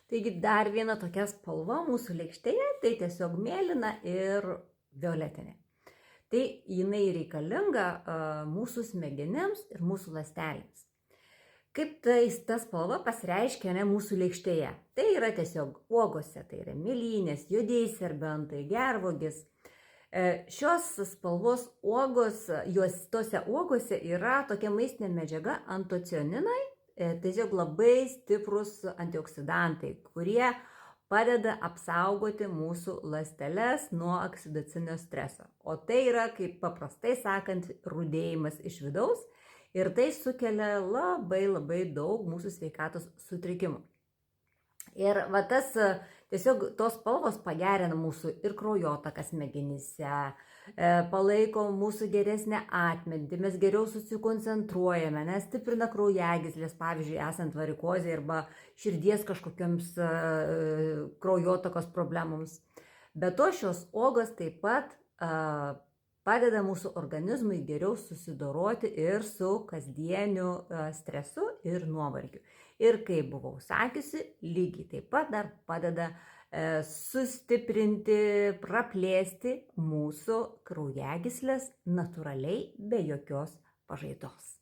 Taigi dar viena tokia spalva mūsų lėkštėje, tai tiesiog mėlyna ir violetinė. Tai jinai reikalinga mūsų smegenims ir mūsų ląstelėms. Kaip ta spalva pasireiškia mūsų lėkštėje? Tai yra tiesiog uogose, tai yra mėlynės, juodieji serbentai, gervuogės. Šios spalvos uogos, tose uogose yra tokia maistinė medžiaga antocianinai, tiesiog labai stiprus antioksidantai, kurie padeda apsaugoti mūsų ląsteles nuo oksidacinio streso. O tai yra, kaip paprastai sakant, rudėjimas iš vidaus ir tai sukelia labai daug mūsų sveikatos sutrikimų. Ir tiesiog tos spalvos pagerina mūsų ir kraujotaką smegenyse, palaiko mūsų geresnę atmintį, mes geriau susikoncentruojame, nes stiprina kraujagyslės, pavyzdžiui, esant varikozei arba širdies kažkokiams kraujotakos problemams. Be to, šios uogos taip pat padeda mūsų organizmui geriau susidoroti ir su kasdieniu stresu ir nuovargiu. Ir kaip buvau sakiusi, lygiai taip pat dar padeda sustiprinti, praplėsti mūsų kraujagyslės natūraliai be jokios pažaidos.